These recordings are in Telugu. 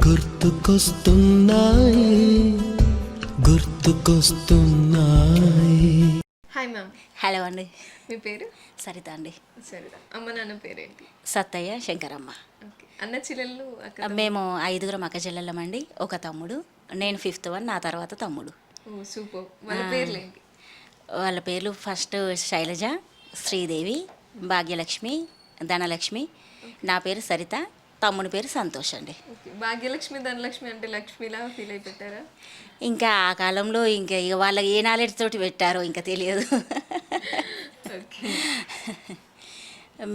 గుర్తుకొస్తున్నాయి గుర్తుకొస్తున్నాయి. Hi ma'am. హలో అండి. మీ పేరు? సరిత అండి. సరిత. అమ్మ నాన్న పేరేంటి? సత్తయ్య, శంకరమ్మ. ఓకే. అన్న చెల్లెళ్ళు అక్క? మేము 5 అక్క చెల్లెళ్ళమండి. ఒక తమ్ముడు, నేను 5th వన్, నా తర్వాత తమ్ముడు. ఓ సూపర్. వాళ్ళ పేర్లేంటి? వాళ్ళ పేర్లు ఫస్ట్ శైలజ, శ్రీదేవి, భాగ్యలక్ష్మి, ధనలక్ష్మి. నా పేరు సరిత, తమ్ముడి పేరు సంతోష్ అండి. ఓకే. భాగ్యలక్ష్మి ధనలక్ష్మి అంటే లక్ష్మిలా ఫీల్ అయి పెట్టారా? ఇంకా ఆ కాలంలో ఇంకా ఇక వాళ్ళకి ఏ నాలెడ్జ్ తోటి పెట్టారో ఇంకా తెలియదు. ఓకే.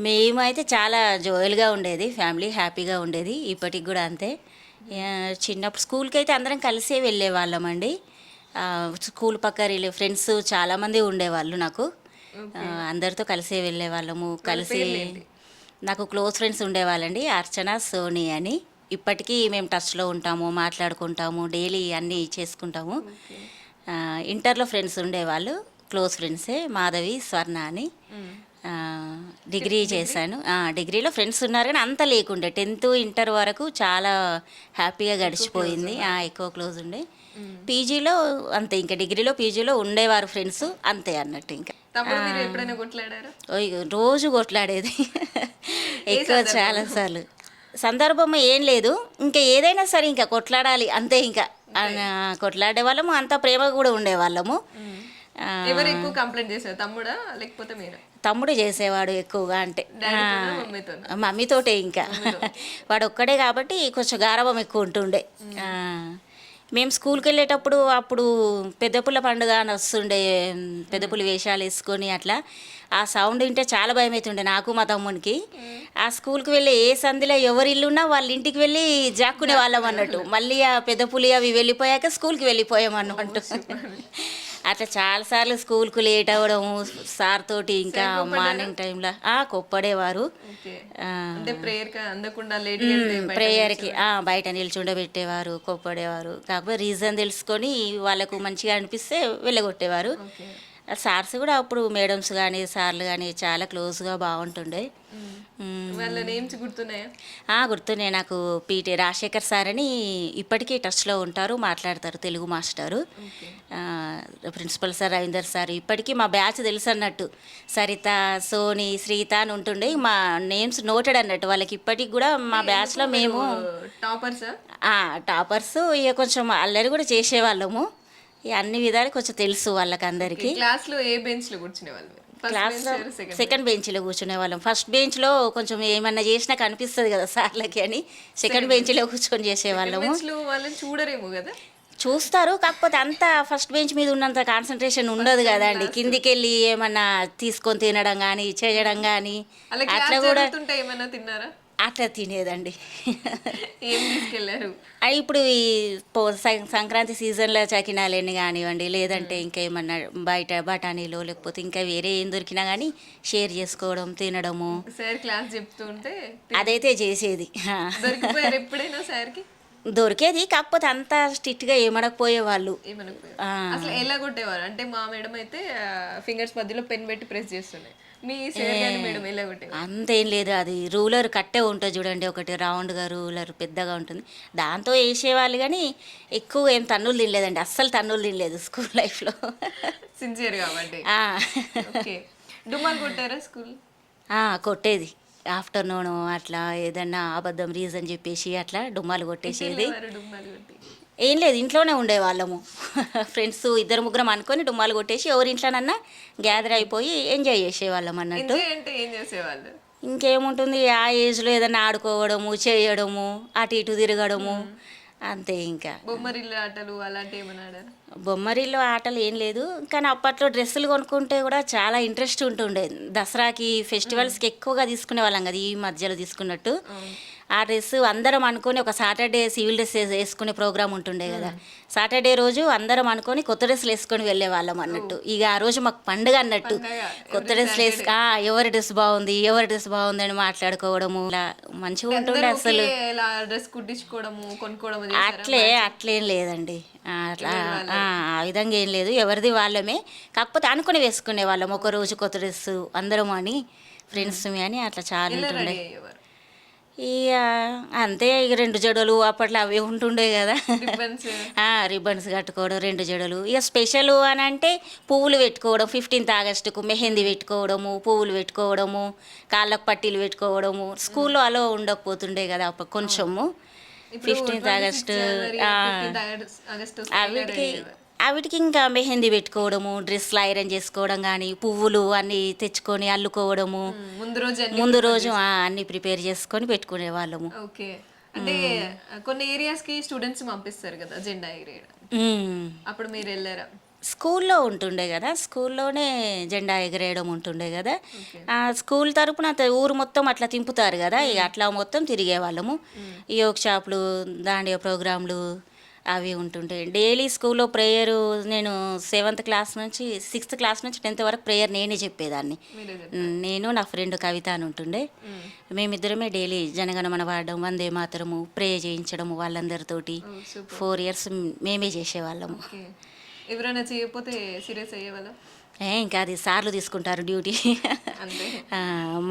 మేమైతే చాలా జోయల్గా ఉండేది, ఫ్యామిలీ హ్యాపీగా ఉండేది. ఇప్పటికి కూడా అంతే. చిన్నప్పుడు స్కూల్కి అయితే అందరం కలిసే వెళ్ళేవాళ్ళమండి. స్కూల్ పక్క ఫ్రెండ్స్ చాలామంది ఉండేవాళ్ళు నాకు. అందరితో కలిసే వెళ్ళేవాళ్ళము. కలిసి నాకు క్లోజ్ ఫ్రెండ్స్ ఉండేవాళ్ళండి, అర్చన, సోని అని. ఇప్పటికీ మేము టచ్లో ఉంటాము, మాట్లాడుకుంటాము, డైలీ అన్నీ చేసుకుంటాము. ఇంటర్లో ఫ్రెండ్స్ ఉండేవాళ్ళు, క్లోజ్ ఫ్రెండ్సే, మాధవి, స్వర్ణ అని. డిగ్రీ చేశాను. డిగ్రీలో ఫ్రెండ్స్ ఉన్నారు కానీ అంత లేకుండే. 10th ఇంటర్ వరకు చాలా హ్యాపీగా గడిచిపోయింది, ఎక్కువ క్లోజ్ ఉండే. పీజీలో అంతే, ఇంకా డిగ్రీలో పీజీలో ఉండేవారు ఫ్రెండ్స్ అంతే అన్నట్టు. ఇంకా రోజు కొట్లాడేది ఎక్కువ, చాలాసార్లు. సందర్భం ఏం లేదు, ఇంకా ఏదైనా సరే ఇంకా కొట్లాడాలి అంతే. ఇంకా కొట్లాడే వాళ్ళము, అంత ప్రేమ కూడా ఉండేవాళ్ళము. ఎవరు ఎక్కువ కంప్లైంట్ చేశారు, తమ్ముడా లేకపోతే మీరు? తమ్ముడు చేసేవాడు ఎక్కువగా, అంటే మమ్మీతోటే. ఇంకా వాడు ఒక్కడే కాబట్టి కొంచెం గారాబం ఎక్కువ ఉంటుండే. మేము స్కూల్కి వెళ్ళేటప్పుడు అప్పుడు పెద్దపుల్ల పండుగ అని వస్తుండే, పెద్దపుల్లి వేషాలు వేసుకొని అట్లా. ఆ సౌండ్ వింటే చాలా భయం అవుతుండే నాకు, మా తమ్మునికి. ఆ స్కూల్కి వెళ్ళి ఏ సంధిలో ఎవరి ఇల్లున్నా వాళ్ళ ఇంటికి వెళ్ళి జాక్కునే వాళ్ళం అన్నట్టు. మళ్ళీ ఆ పెద్దపులి అవి వెళ్ళిపోయాక స్కూల్కి వెళ్ళిపోయాం అన్నట్టు. అట్లా చాలాసార్లు స్కూల్కు లేట్ అవ్వడము సార్ తోటి. ఇంకా మార్నింగ్ టైంలో కొప్పడేవారు. ప్రేయర్కి బయట నిల్చుండబెట్టేవారు, కొప్పడేవారు. కాకపోతే రీజన్ తెలుసుకొని వాళ్ళకు మంచిగా అనిపిస్తే వెళ్ళగొట్టేవారు. సార్స్ కూడా అప్పుడు మేడమ్స్ కానీ సార్లు కానీ చాలా క్లోజ్గా బాగుంటుండే. వాళ్ళ నేమ్స్ గుర్తున్నాయా? గుర్తున్నాయి నాకు. పీటీ రాజశేఖర్ సార్ అని ఇప్పటికీ టచ్లో ఉంటారు, మాట్లాడతారు, Telugu master. Principal sir Ravinder sir ఇప్పటికీ మా బ్యాచ్ తెలుసు అన్నట్టు. సరిత, సోని, శ్రీత అని ఉంటుండే. మా నేమ్స్ నోటెడ్ అన్నట్టు వాళ్ళకి. ఇప్పటికి కూడా మా బ్యాచ్లో మేము టాపర్స్. ఇక కొంచెం అల్లరి కూడా చేసేవాళ్ళము. అన్ని విధాలు కొంచెం తెలుసు వాళ్ళకి అందరికీ. క్లాస్లో ఏ బెంచ్లో కూర్చునేవాళ్ళు? క్లాస్లో సెకండ్ బెంచ్లో కూర్చునే వాళ్ళం. ఫస్ట్ బెంచ్లో కొంచెం ఏమన్నా చేసినా కనిపిస్తుంది కదా సార్లకి అని సెకండ్ బెంచ్లో కూర్చొని చేసేవాళ్ళము. వాళ్ళని చూడరేమో కదా? చూస్తారు, కాకపోతే అంత ఫస్ట్ బెంచ్ మీద ఉన్నంత కాన్సన్ట్రేషన్ ఉండదు కదా అండి. కిందికి వెళ్ళి ఏమన్నా తీసుకొని తినడం కానీ చేయడం కానీ అట్లా కూడా. ఏమన్నా తిన్నారా? అట్లా తినేదండి. ఏం తీసుకెళ్ళారు? ఇప్పుడు ఈ సంక్రాంతి సీజన్లో చకినాలని కానివ్వండి, లేదంటే ఇంకేమన్నా బయట బఠానీలు లేకపోతే ఇంకా వేరే ఏం దొరికినా కానీ షేర్ చేసుకోవడం, తినడము. సార్ క్లాస్ చెప్తుంటే అదైతే చేసేది. ఎప్పుడైనా సార్కి దొరికేది, కాకపోతే అంత స్ట్రిక్ట్గా ఏమనకపోయేవాళ్ళు. అసలు ఎలా కొట్టేవారు అంటే, మా మేడం అయితే ఫింగర్స్ మధ్యలో పెన్ పెట్టి ప్రెస్ చేస్తున్నాయి. మీ సార్ గాని మేడం ఎలా కొట్టేవారు? అంతేం లేదు, అది రూలర్ కట్టే ఉంటుంది చూడండి, ఒకటి రౌండ్గా రూలర్ పెద్దగా ఉంటుంది, దాంతో వేసేవాళ్ళు. కానీ ఎక్కువ ఏం తన్నులు తినలేదండి, అస్సలు తన్నులు తినలేదు స్కూల్ లైఫ్లో. సిన్సియర్ కాబట్టి. డుమాలు కొట్టారా స్కూల్? కొట్టేది. ఆఫ్టర్నూన్ అట్లా ఏదన్నా అబద్ధం రీజన్ చెప్పేసి అట్లా డుమ్మాలు కొట్టేసేది. ఏం లేదు, ఇంట్లోనే ఉండేవాళ్ళము. ఫ్రెండ్స్ 2-3 అనుకొని డుమ్మాలు కొట్టేసి ఎవరి ఇంట్లోనన్నా గ్యాదర్ అయిపోయి ఎంజాయ్ చేసేవాళ్ళం అన్నట్టు. ఇంకేముంటుంది, ఆ ఏజ్లో ఏదన్నా ఆడుకోవడము, చేయడము, అటు ఇటు తిరగడము అంతే. ఇంకా బొమ్మరిల్లు ఆటలు అలాంటి ఏమన్నా? బొమ్మరిల్లు ఆటలు ఏం లేదు, కానీ అప్పట్లో డ్రెస్సులు కొనుక్కుంటే కూడా చాలా ఇంట్రెస్ట్ ఉంటుండే. దసరాకి ఫెస్టివల్స్కి ఎక్కువగా తీసుకునే వాళ్ళం కదా, ఈ మధ్యలో తీసుకున్నట్టు. ఆ డ్రెస్ అందరం అనుకొని ఒక సాటర్డే సివిల్ డ్రెస్ వేసుకునే ప్రోగ్రామ్ ఉంటుండే కదా, సాటర్డే రోజు అందరం అనుకొని కొత్త డ్రెస్సులు వేసుకొని వెళ్ళే వాళ్ళం అన్నట్టు. ఇక ఆ రోజు మాకు పండుగ అన్నట్టు. కొత్త డ్రెస్సులు ఎవరి డ్రెస్ బాగుంది ఎవరి డ్రెస్ బాగుంది అని మాట్లాడుకోవడము, ఇలా మంచిగా ఉంటుండే. అసలు అట్లేం లేదండి, అట్లా ఆ విధంగా ఏం లేదు, ఎవరిది వాళ్ళమే. కాకపోతే అనుకుని వేసుకునే వాళ్ళం, ఒకరోజు కొత్త డ్రెస్సు అందరం అని ఫ్రెండ్స్ అని అట్లా చాలా ఉంటుండే. ఇక అంతే, ఇక 2 జడలు అప్పట్లో అవి ఉంటుండే కదా. రిబ్బన్స్. రిబ్బన్స్ కట్టుకోవడం, 2 జడలు. ఇక స్పెషల్ అని అంటే పువ్వులు పెట్టుకోవడం, 15th ఆగస్టుకు మెహందీ పెట్టుకోవడము, పువ్వులు పెట్టుకోవడము, కాళ్ళకు పట్టీలు పెట్టుకోవడము. స్కూల్లో అలో ఉండకపోతుండే కదా అప్పుడు కొంచెము. 15th ఆగస్టు అవిటికి ఇంకా మెహందీ పెట్టుకోవడము, డ్రెస్లు ఐరన్ చేసుకోవడం కానీ, పువ్వులు అన్నీ తెచ్చుకొని అల్లుకోవడము. ముందు రోజు అన్నీ ప్రిపేర్ చేసుకొని పెట్టుకునే వాళ్ళము. ఓకే. అంటే కొన్ని ఏరియాస్ కి స్టూడెంట్స్ పంపిస్తారు కదా జెండా ఎగరేయడం, అప్పుడు మీరు వెళ్ళారా? స్కూల్లో ఉంటుండే కదా, స్కూల్లోనే జెండా ఎగరేయడం ఉంటుండే కదా. ఆ స్కూల్ తరపున ఊరు మొత్తం అట్లా తింపుతారు కదా, ఇక అట్లా మొత్తం తిరిగే వాళ్ళము. ఈ యోగ్ షాపులు, దాండియా ప్రోగ్రాంలు అవి ఉంటుంటాయి. డైలీ స్కూల్లో ప్రేయరు నేను 7th క్లాస్ నుంచి 6th క్లాస్ నుంచి 10th వరకు ప్రేయర్ నేనే చెప్పేదాన్ని. నేను నా ఫ్రెండ్ కవిత అని ఉంటుండే. మేమిద్దరమే డైలీ జనగణమన పాడడం, వందే మాతరము, ప్రే చేయించడము వాళ్ళందరితోటి. 4 years మేమే చేసేవాళ్ళము. ఎవరైనా చేయకపోతే సీరియస్ అయ్యేవాళ్ళ? ఇంకా అది సార్లు తీసుకుంటారు డ్యూటీ.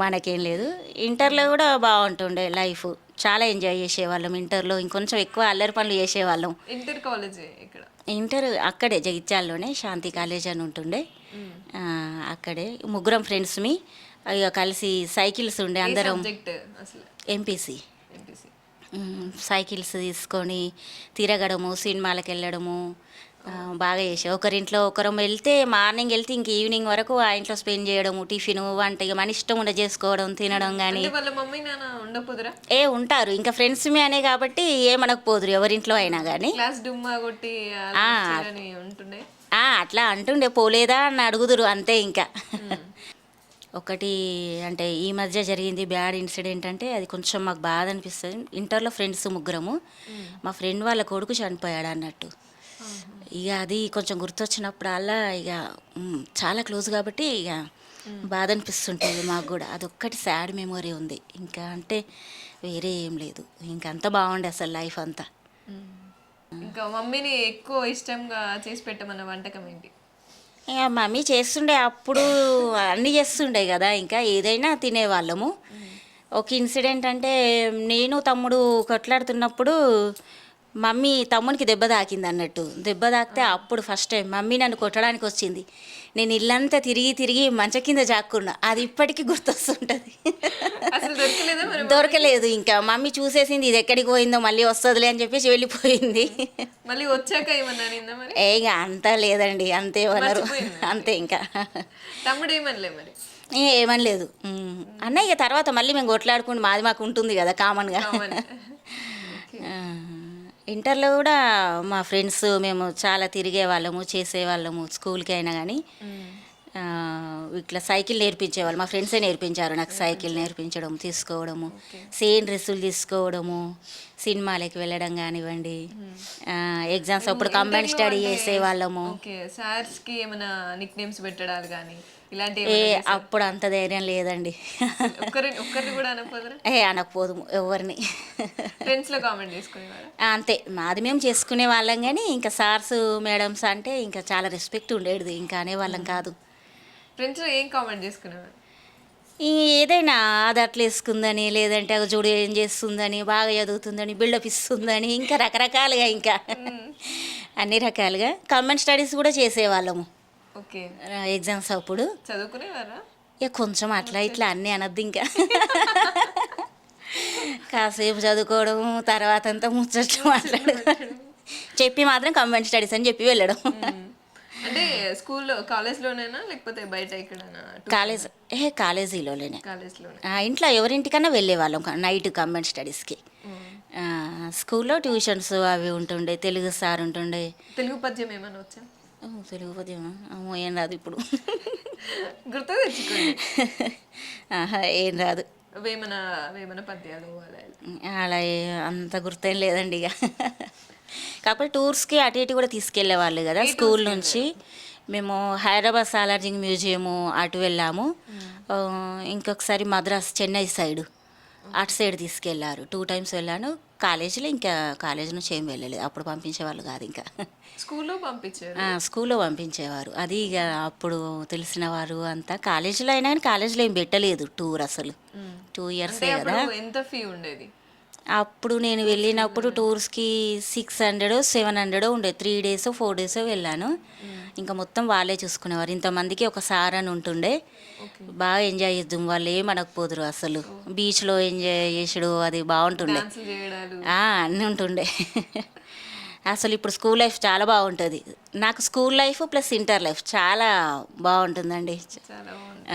మనకేం లేదు. ఇంటర్లో కూడా బాగుంటుండే లైఫ్, చాలా ఎంజాయ్ చేసేవాళ్ళం. ఇంటర్లో ఇంకొంచెం ఎక్కువ అల్లరి పనులు చేసేవాళ్ళం. ఇంటర్ కాలేజ్ ఇక్కడ? ఇంటర్ అక్కడే జగిత్యాలలోనే శాంతి కాలేజ్ అని ఉంటుండే. అక్కడే ముగ్గురం ఫ్రెండ్స్మి ఇక కలిసి సైకిల్స్ ఉండే అందరం. ఎంపీసీ. సైకిల్స్ తీసుకొని తిరగడము, సినిమాలకు వెళ్ళడము బాగా చేసే. ఒకరింట్లో ఒకరం వెళ్తే మార్నింగ్ వెళ్తే ఇంక ఈవినింగ్ వరకు ఆ ఇంట్లో స్పెండ్ చేయడము, టిఫిన్ వంట ఇక మన ఇష్టం ఉండే చేసుకోవడం, తినడం. కానీ ఉంటారు ఇంకా ఫ్రెండ్స్ మీ అనే కాబట్టి ఏమనకపోదురు ఎవరింట్లో అయినా కానీ. అట్లా అంటుండే, పోలేదా అని అడుగుదురు అంతే. ఇంకా ఒకటి అంటే ఈ మధ్య జరిగింది బ్యాడ్ ఇన్సిడెంట్ అంటే అది కొంచెం మాకు బాధ అనిపిస్తుంది. ఇంటర్లో ఫ్రెండ్స్ ముగ్గురము, మా ఫ్రెండ్ వాళ్ళ కొడుకు చనిపోయాడు అన్నట్టు. ఇక అది కొంచెం గుర్తొచ్చినప్పుడల్లా ఇక చాలా క్లోజ్ కాబట్టి ఇక బాధ అనిపిస్తుంటుంది మాకు కూడా. అదొక్కటి సాడ్ మెమొరీ ఉంది, ఇంకా అంటే వేరే ఏం లేదు. ఇంకంతా బాగుండే అసలు లైఫ్ అంతా. ఇంకా మమ్మీని ఎక్కువ ఇష్టంగా చేసి పెట్టమన్న వంటకం ఏంటి? ఇక మమ్మీ చేస్తుండే, అప్పుడు అన్నీ చేస్తుండే కదా, ఇంకా ఏదైనా తినేవాళ్ళము. ఒక ఇన్సిడెంట్ అంటే నేను తమ్ముడు కొట్లాడుతున్నప్పుడు మమ్మీ తమ్మునికి దెబ్బ తాకింది అన్నట్టు. దెబ్బ తాకితే అప్పుడు ఫస్ట్ టైం మమ్మీ నన్ను కొట్టడానికి వచ్చింది. నేను ఇల్లంతా తిరిగి తిరిగి మంచ కింద జాక్కున్నా. అది ఇప్పటికీ గుర్తొస్తుంటుంది. దొరకలేదు. ఇంకా మమ్మీ చూసేసింది, ఇది ఎక్కడికి పోయిందో మళ్ళీ వస్తుందిలే అని చెప్పేసి వెళ్ళిపోయింది. మళ్ళీ వచ్చాక ఇక అంతా లేదండి, అంతేమన్నారు అంతే. ఇంకా తమ్ముడు ఏమనలే మరి? ఏమనలేదు అన్న. ఇక తర్వాత మళ్ళీ మేము కొట్లాడుకుంటూ మాది మాకు ఉంటుంది కదా కామన్గా. ఇంటర్లో కూడా మా ఫ్రెండ్స్ మేము చాలా తిరిగే వాళ్ళము, చేసేవాళ్ళము. స్కూల్కి అయినా కానీ ఇట్లా సైకిల్ నేర్పించేవాళ్ళు, మా ఫ్రెండ్సే నేర్పించారు నాకు సైకిల్ నేర్పించడం, తీసుకోవడము, సేమ్ డ్రెస్సులు తీసుకోవడము, సినిమాలకి వెళ్ళడం కానివ్వండి. ఎగ్జామ్స్ అప్పుడు కంబైన్ స్టడీ చేసేవాళ్ళము. సార్స్కి ఏమైనా నిక్ నేమ్స్ పెట్టడాలు కానీ అప్పుడు అంత ధైర్యం లేదండి. అనకపోదు ఎవరిని. అంతే, మాది మేము చేసుకునే వాళ్ళం. కానీ ఇంకా సార్స్ మేడమ్స్ అంటే ఇంకా చాలా రెస్పెక్ట్ ఉండేది, ఇంకా అనేవాళ్ళం కాదు. ఏం కామెంట్ చేసుకునేవారు? ఏదైనా అది అట్లా వేసుకుందని, లేదంటే చూడు ఏం చేస్తుందని, బాగా చదువుతుందని, బిల్డప్ ఇస్తుందని, ఇంకా రకరకాలుగా, ఇంకా అన్ని రకాలుగా. కంబైన్ స్టడీస్ కూడా చేసేవాళ్ళము ఎగ్జామ్స్ అప్పుడు. చదువుకునేవారా? ఇక కొంచెం అట్లా ఇట్లా అన్నీ అనద్దు. ఇంకా కాసేపు చదువుకోవడం, తర్వాత అంతా ముచ్చట్లు మాట్లాడుకోవడం, చెప్పి మాత్రం కంబైన్ స్టడీస్ అని చెప్పి వెళ్ళడం. అంటే స్కూల్లో కాలేజ్లోనేనా లేకపోతే బయట ఎక్కడైనా? కాలేజీలోనే. ఇంట్లో ఎవరింటికన్నా వెళ్ళే వాళ్ళం నైట్ కంబైన్ స్టడీస్కి. స్కూల్లో ట్యూషన్స్ అవి ఉంటుండే, తెలుగు సార్ ఉంటుండే. తెలుగు పద్యం ఏమైనా వచ్చా? తెలుగు పద్యం ఏం రాదు ఇప్పుడు, గుర్తు తెచ్చుకోండి. ఏం రాదు. వేమన పద్యాలు అలా అంత గుర్తేం లేదండి. ఇక కాకపోతే టూర్స్కి అటు ఇటు కూడా తీసుకెళ్లే వాళ్ళు కదా స్కూల్ నుంచి. మేము హైదరాబాద్ సాలార్జింగ్ మ్యూజియము అటు వెళ్ళాము. ఇంకొకసారి మద్రాస్ చెన్నై సైడు అటు సైడ్ తీసుకెళ్లారు. 2 times వెళ్ళాను. కాలేజీలో ఇంకా కాలేజీ నుంచి ఏం వెళ్ళలేదు, అప్పుడు పంపించేవాళ్ళు కాదు ఇంకా. స్కూల్లో పంపించారు. స్కూల్లో పంపించేవారు, అది ఇక అప్పుడు తెలిసిన వారు అంతా. కాలేజీలో అయినా కానీ కాలేజీలో ఏం పెట్టలేదు టూర్, అసలు 2 years అంటే కదా. అప్పుడు ఎంత ఫీ ఉండేది? అప్పుడు నేను వెళ్ళినప్పుడు టూర్స్కి 600 700 ఉండేది. 3 days 4 days వెళ్ళాను. ఇంకా మొత్తం వాళ్ళే చూసుకునేవారు. ఇంతమందికి ఒక సార్ అని ఉంటుండే, బాగా ఎంజాయ్ చేద్దాం, వాళ్ళు ఏమనకపోదురు అసలు. బీచ్లో ఎంజాయ్ చేసుడు అది బాగుంటుండే, డాన్సులు చేయడాలు. అన్నీ ఉంటుండే. అసలు ఇప్పుడు స్కూల్ లైఫ్ చాలా బాగుంటుంది. నాకు school life plus inter life చాలా బాగుంటుందండి. చాలా బాగుంది.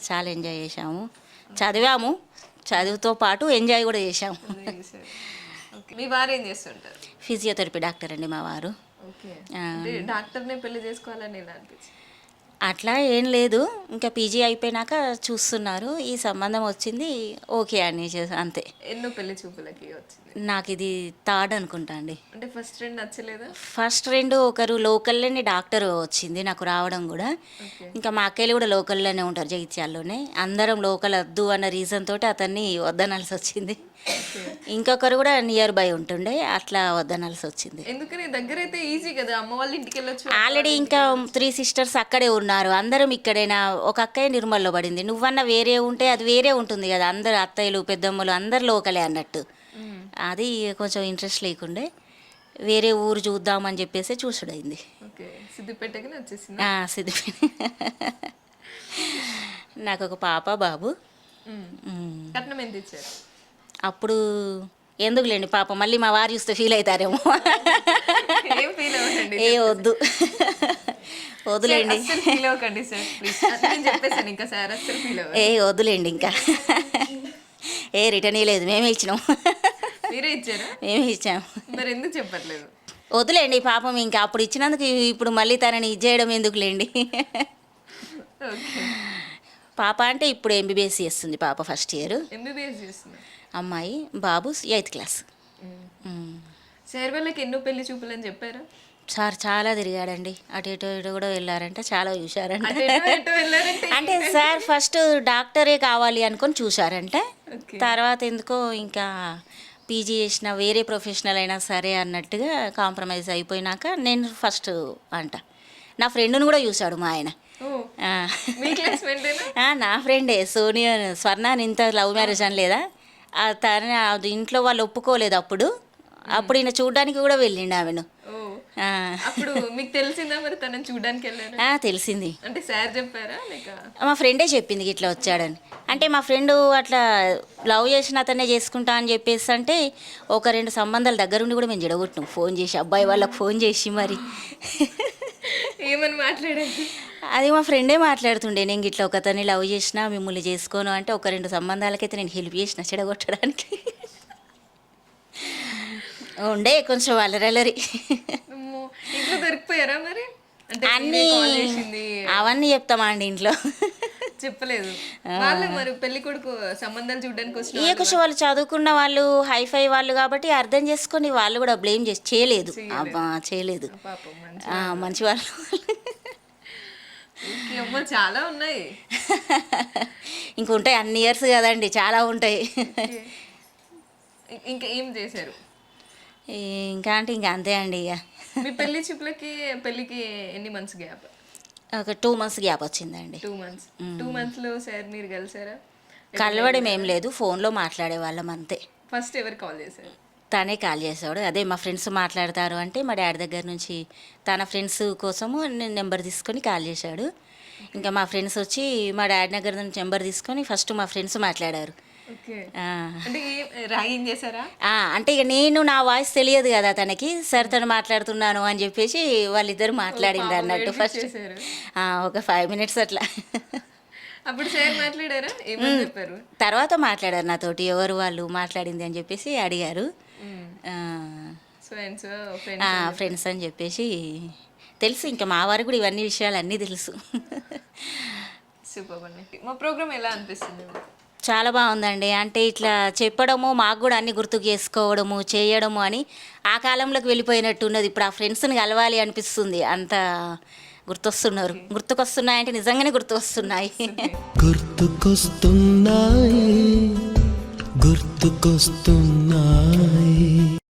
చాలా ఎంజాయ్ చేసాము, చదివాము, చదువుతో పాటు ఎంజాయ్ కూడా చేసాము. ఓకే. మీ వారు ఏం చేస్తుంటారు? ఫిజియోథెరపీ డాక్టర్ అండి మా వారు. ఓకే. అంటే డాక్టర్నే పెళ్లి చేసుకోవాలని ఎలా అనిపించింది? అట్లా ఏం లేదు, ఇంకా పీజీ అయిపోయినాక చూస్తున్నారు, ఈ సంబంధం వచ్చింది, ఓకే అని అంతే. ఎన్నో పెళ్లి చూపులకి వచ్చింది? నాకు ఇది థర్డ్ అనుకుంటా అండి. అంటే ఫస్ట్ ఫ్రెండ్ నచ్చలేదా? ఫస్ట్ ఫ్రెండ్ ఒకరు లోకల్లోనే డాక్టర్ వచ్చింది నాకు రావడం కూడా. ఇంకా మా అక్కలు కూడా లోకల్లోనే ఉంటారు, జగిత్యాల్లోనే. అందరం లోకల్ వద్దు అన్న రీజన్ తోటి అతన్ని వద్దనాల్సి వచ్చింది. ఇంకొకరు కూడా నియర్ బై ఉంటుండే, అట్లా వద్దనాల్సి వచ్చింది. ఎందుకని దగ్గర అయితే ఈజీ కదా, అమ్మ వాళ్ళ ఇంటికి వెళ్ళొచ్చు. ఆల్రెడీ ఇంకా 3 sisters అక్కడే ఉన్నారు, అందరం ఇక్కడైనా. ఒక అక్కయ్య నిర్మల్లో పడింది, నువ్వన్నా వేరే ఉంటే అది వేరే ఉంటుంది కదా, అందరు అత్తయ్యలు పెద్దమ్మలు అందరు లోకలే అన్నట్టు. అది కొంచెం ఇంట్రెస్ట్ లేకుండే, వేరే ఊరు చూద్దామని చెప్పేసి చూసుడైంది. ఓకే. సిద్దిపేటకి వచ్చేసింది. సిద్దిపేట. నాకు ఒక పాప బాబు. కట్నం ఎంత ఇచ్చారు? అప్పుడు ఎందుకులేండి పాప, మళ్ళీ మా వారు చూస్తే ఫీల్ అవుతారేమో. ఏం ఫీల్ అవ్వకండి, ఏ వద్దు, వద్దులేండి. ఫీల్ అవ్వకండి సార్ ప్లీజ్. నేను చెప్పేసాను ఇంకా సార్, అసలు ఫీల్ అవ్వదు. వద్దులేండి ఇంకా. రిటర్న్ లేదు, మేమే ఇచ్చినాం. మీరే ఇచ్చారా? మేమే ఇచ్చాము. మరి ఎందుకు చెప్పట్లేదు? వద్దులేండి పాపం, ఇంకా అప్పుడు ఇచ్చినందుకు ఇప్పుడు మళ్ళీ తనని ఇచ్చేయడం ఎందుకులేండి. పాప అంటే ఇప్పుడు ఎంబీబీఎస్ చేస్తుంది పాప, ఫస్ట్ ఇయర్ ఎంబీబీఎస్ చేస్తుంది అమ్మాయి. బాబు 8th class. సార్ వాళ్ళకి ఎన్నో పెళ్లి చూపులు అని చెప్పారా? సార్ చాలా తిరిగాడండి, అటు ఇటు కూడా వెళ్ళారంటే, చాలా చూశారంట. వెళ్ళారంటే అంటే సార్ ఫస్ట్ డాక్టరే కావాలి అనుకొని చూశారంటే, తర్వాత ఎందుకో ఇంకా పీజీ చేసిన వేరే ప్రొఫెషనల్ అయినా సరే అన్నట్టుగా కాంప్రమైజ్ అయిపోయినాక నేను ఫస్ట్ అంట. నా ఫ్రెండ్ను కూడా చూశాడు మా ఆయన. నా ఫ్రెండే సోనియా, స్వర్ణ ఇంత లవ్ మ్యారేజ్ అని లేదా, తన అది ఇంట్లో వాళ్ళు ఒప్పుకోలేదు అప్పుడు ఈయన చూడడానికి కూడా వెళ్ళిండు ఆమెను. అప్పుడు మీకు తెలిసిందా మరి తనని చూడడానికి వెళ్ళారు? తెలిసింది. అంటే సార్ చెప్పారా లేక మా ఫ్రెండే చెప్పింది ఇట్లా వచ్చాడని. అంటే మా ఫ్రెండ్ అట్లా లవ్ చేసిన అతన్నే చేసుకుంటా అని చెప్పేసి అంటే, 1-2 సంబంధాలు దగ్గరుండి కూడా మేము జడగొట్టినాం, ఫోన్ చేసి అబ్బాయి వాళ్ళకి ఫోన్ చేసి. మరి ఏమని మాట్లాడారు? అది మా ఫ్రెండే మాట్లాడుతుండే, నేను ఇట్లా ఒకతన్ని లవ్ చేసిన, మిమ్మల్ని చేసుకోను అంటే 1-2 సంబంధాలకైతే నేను హెల్ప్ చేసిన చెడగొట్టడానికి. ఉండే కొంచెం అల్లరల్లరి. ఇంట్లో దొరికిపోయారా మరి? అంటే అన్నీ అవన్నీ చెప్తామా అండి ఇంట్లో? చెప్పలేదు వాళ్ళు. మరి పెళ్లి కొడుకు సంబంధాలు చూడడానికి వచ్చిన కొంచెం వాళ్ళు చదువుకున్న వాళ్ళు, హైఫై వాళ్ళు కాబట్టి అర్థం చేసుకొని వాళ్ళు కూడా బ్లేమ్ చేయలేదు. చేయలేదు, మంచి వాళ్ళు. చాలా ఉన్నాయి, ఇంకుంటాయి, అన్ని ఇయర్స్ కదండి, చాలా ఉంటాయి. ఇంకా ఏం చేశారు? ఇంకా అంటే ఇంకా అంతే అండి. ఇక మీ పెళ్లి చూపులకి పెళ్లికి ఎన్ని మంత్స్ గ్యాప్? ఒక 2 months గ్యాప్ వచ్చిందండి. 2 months లో సార్ మీరు కలిసారా? కలవడం ఏం లేదు, ఫోన్లో మాట్లాడే వాళ్ళం అంతే. ఫస్ట్ ఎవరు కాల్ చేశారు? తనే కాల్ చేసాడు. అదే మా ఫ్రెండ్స్ మాట్లాడతారు అంటే మా డాడీ దగ్గర నుంచి తన ఫ్రెండ్స్ కోసము నేను నెంబర్ తీసుకొని కాల్ చేశాడు. ఇంకా మా ఫ్రెండ్స్ వచ్చి మా డాడీ దగ్గర నుంచి నెంబర్ తీసుకొని ఫస్ట్ మా ఫ్రెండ్స్ మాట్లాడారు. అంటే ఇక నేను నా వాయిస్ తెలియదు కదా తనకి, సార్ తను మాట్లాడుతున్నాను అని చెప్పేసి వాళ్ళిద్దరు మాట్లాడింది అన్నట్టు. ఫస్ట్ ఒక 5 minutes అట్లా. అప్పుడు సార్ మాట్లాడారా? ఏమని చెప్పారు? తర్వాత మాట్లాడారు నాతోటి, ఎవరు వాళ్ళు మాట్లాడింది అని చెప్పేసి అడిగారు. ఫ్రెండ్స్ అని చెప్పేసి తెలుసు. ఇంకా మా వారికి కూడా ఇవన్నీ విషయాలు అన్నీ తెలుసు. సూపర్ అండి. మా ప్రోగ్రామ్ ఎలా అనిపిస్తుంది? చాలా బాగుందండి. అంటే ఇట్లా చెప్పడము, మాకు కూడా అన్ని గుర్తుకు చేసుకోవడము, చేయడము అని ఆ కాలంలోకి వెళ్ళిపోయినట్టు ఉన్నది. ఇప్పుడు ఆ ఫ్రెండ్స్ని కలవాలి అనిపిస్తుంది, అంత గుర్తొస్తున్నారు. గుర్తుకొస్తున్నాయంటే నిజంగానే గుర్తుకొస్తున్నాయి. గుర్తుకొస్తున్నాయి, గుర్తుకొస్తున్నాయి.